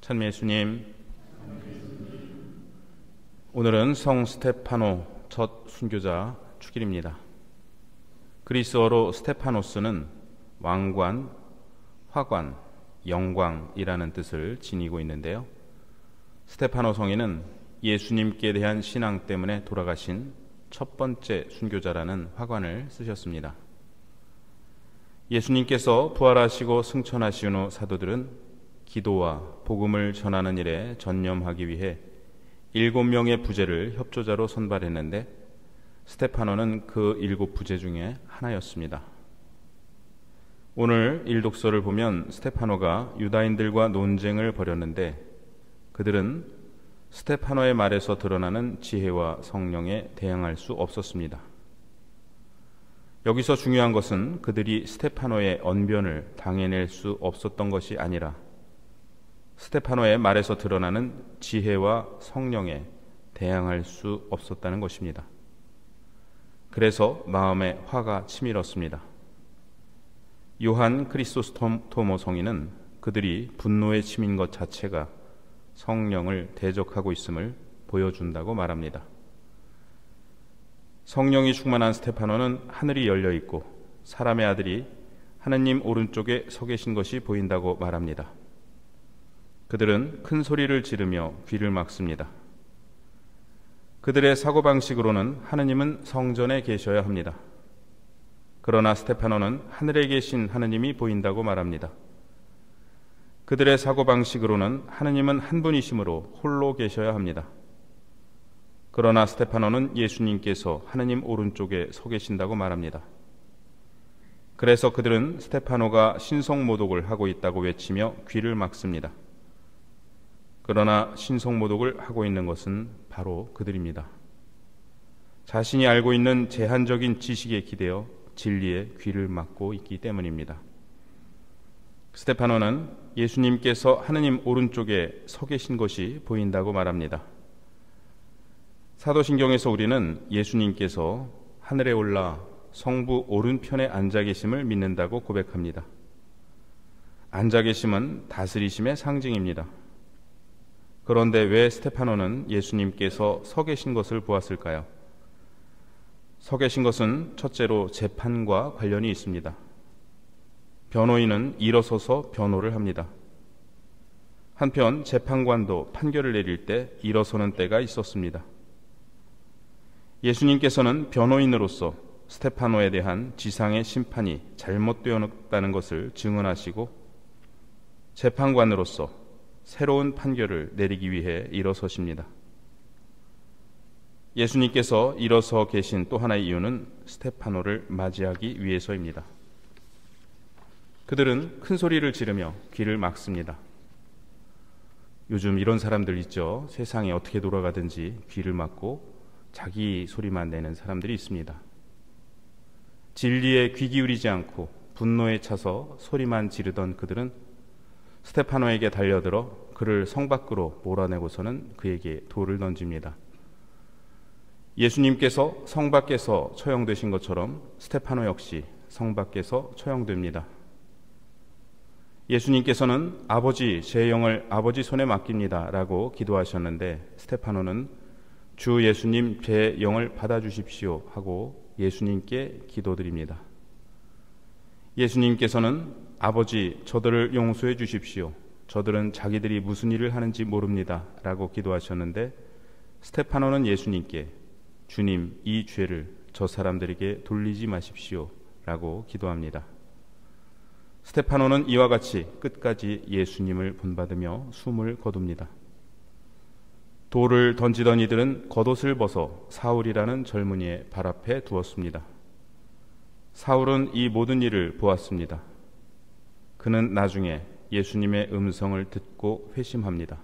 찬미 예수님, 오늘은 성 스테파노 첫 순교자 축일입니다. 그리스어로 스테파노스는 왕관, 화관, 영광이라는 뜻을 지니고 있는데요. 스테파노 성인은 예수님께 대한 신앙 때문에 돌아가신 첫 번째 순교자라는 화관을 쓰셨습니다. 예수님께서 부활하시고 승천하신 후 사도들은 기도와 복음을 전하는 일에 전념하기 위해 7명의 부제를 협조자로 선발했는데 스테파노는 그 7부제 중에 하나였습니다. 오늘 일독서를 보면 스테파노가 유다인들과 논쟁을 벌였는데 그들은 스테파노의 말에서 드러나는 지혜와 성령에 대항할 수 없었습니다. 여기서 중요한 것은 그들이 스테파노의 언변을 당해낼 수 없었던 것이 아니라 스테파노의 말에서 드러나는 지혜와 성령에 대항할 수 없었다는 것입니다. 그래서 마음에 화가 치밀었습니다. 요한 크리소스토모 성인은 그들이 분노에 치민 것 자체가 성령을 대적하고 있음을 보여준다고 말합니다. 성령이 충만한 스테파노는 하늘이 열려 있고 사람의 아들이 하느님 오른쪽에 서 계신 것이 보인다고 말합니다. 그들은 큰 소리를 지르며 귀를 막습니다. 그들의 사고방식으로는 하느님은 성전에 계셔야 합니다. 그러나 스테파노는 하늘에 계신 하느님이 보인다고 말합니다. 그들의 사고방식으로는 하느님은 한 분이시므로 홀로 계셔야 합니다. 그러나 스테파노는 예수님께서 하느님 오른쪽에 서 계신다고 말합니다. 그래서 그들은 스테파노가 신성모독을 하고 있다고 외치며 귀를 막습니다. 그러나 신성모독을 하고 있는 것은 바로 그들입니다. 자신이 알고 있는 제한적인 지식에 기대어 진리의 귀를 막고 있기 때문입니다. 스테파노는 예수님께서 하느님 오른쪽에 서 계신 것이 보인다고 말합니다. 사도신경에서 우리는 예수님께서 하늘에 올라 성부 오른편에 앉아 계심을 믿는다고 고백합니다. 앉아 계심은 다스리심의 상징입니다. 그런데 왜 스테파노는 예수님께서 서 계신 것을 보았을까요? 서 계신 것은 첫째로 재판과 관련이 있습니다. 변호인은 일어서서 변호를 합니다. 한편 재판관도 판결을 내릴 때 일어서는 때가 있었습니다. 예수님께서는 변호인으로서 스테파노에 대한 지상의 심판이 잘못되었다는 것을 증언하시고 재판관으로서 새로운 판결을 내리기 위해 일어서십니다. 예수님께서 일어서 계신 또 하나의 이유는 스테파노를 맞이하기 위해서입니다. 그들은 큰 소리를 지르며 귀를 막습니다. 요즘 이런 사람들 있죠. 세상이 어떻게 돌아가든지 귀를 막고 자기 소리만 내는 사람들이 있습니다. 진리에 귀 기울이지 않고 분노에 차서 소리만 지르던 그들은 스테파노에게 달려들어 그를 성 밖으로 몰아내고서는 그에게 돌을 던집니다. 예수님께서 성 밖에서 처형되신 것처럼 스테파노 역시 성 밖에서 처형됩니다. 예수님께서는 아버지, 제 영을 아버지 손에 맡깁니다 라고 기도하셨는데 스테파노는 주 예수님, 제 영을 받아주십시오 하고 예수님께 기도드립니다. 예수님께서는 아버지, 저들을 용서해 주십시오. 저들은 자기들이 무슨 일을 하는지 모릅니다 라고 기도하셨는데 스테파노는 예수님께 주님, 이 죄를 저 사람들에게 돌리지 마십시오 라고 기도합니다. 스테파노는 이와 같이 끝까지 예수님을 본받으며 숨을 거둡니다. 돌을 던지던 이들은 겉옷을 벗어 사울이라는 젊은이의 발 앞에 두었습니다. 사울은 이 모든 일을 보았습니다. 그는 나중에 예수님의 음성을 듣고 회심합니다.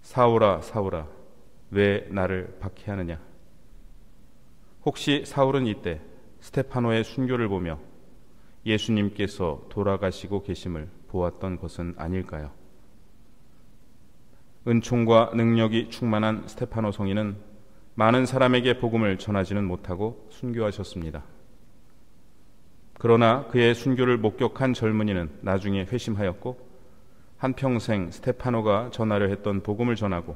사울아, 사울아, 왜 나를 박해하느냐? 혹시 사울은 이때 스테파노의 순교를 보며 예수님께서 돌아가시고 계심을 보았던 것은 아닐까요? 은총과 능력이 충만한 스테파노 성인은 많은 사람에게 복음을 전하지는 못하고 순교하셨습니다. 그러나 그의 순교를 목격한 젊은이는 나중에 회심하였고 한평생 스테파노가 전하려 했던 복음을 전하고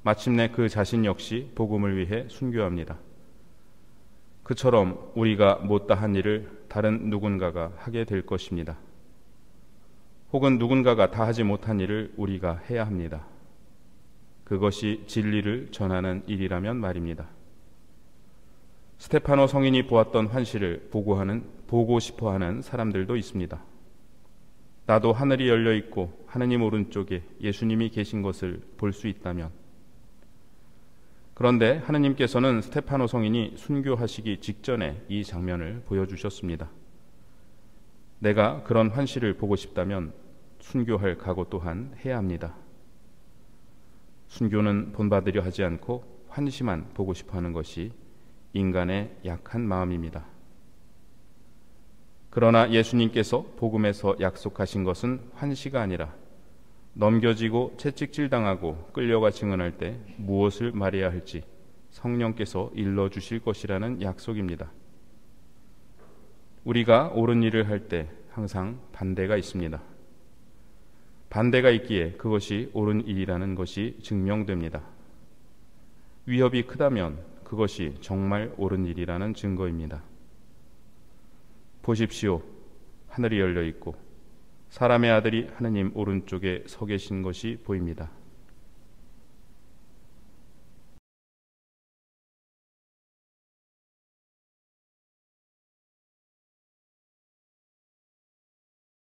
마침내 그 자신 역시 복음을 위해 순교합니다. 그처럼 우리가 못다한 일을 다른 누군가가 하게 될 것입니다. 혹은 누군가가 다 하지 못한 일을 우리가 해야 합니다. 그것이 진리를 전하는 일이라면 말입니다. 스테파노 성인이 보았던 환시를 보고 싶어하는 사람들도 있습니다. 나도 하늘이 열려 있고 하느님 오른쪽에 예수님이 계신 것을 볼 수 있다면. 그런데 하느님께서는 스테파노 성인이 순교하시기 직전에 이 장면을 보여주셨습니다. 내가 그런 환시를 보고 싶다면 순교할 각오 또한 해야 합니다. 순교는 본받으려 하지 않고 환시만 보고 싶어하는 것이 인간의 약한 마음입니다. 그러나 예수님께서 복음에서 약속하신 것은 환시가 아니라 넘겨지고 채찍질당하고 끌려가 증언할 때 무엇을 말해야 할지 성령께서 일러주실 것이라는 약속입니다. 우리가 옳은 일을 할 때 항상 반대가 있습니다. 반대가 있기에 그것이 옳은 일이라는 것이 증명됩니다. 위협이 크다면 그것이 정말 옳은 일이라는 증거입니다. 보십시오. 하늘이 열려 있고 사람의 아들이 하느님 오른쪽에 서 계신 것이 보입니다.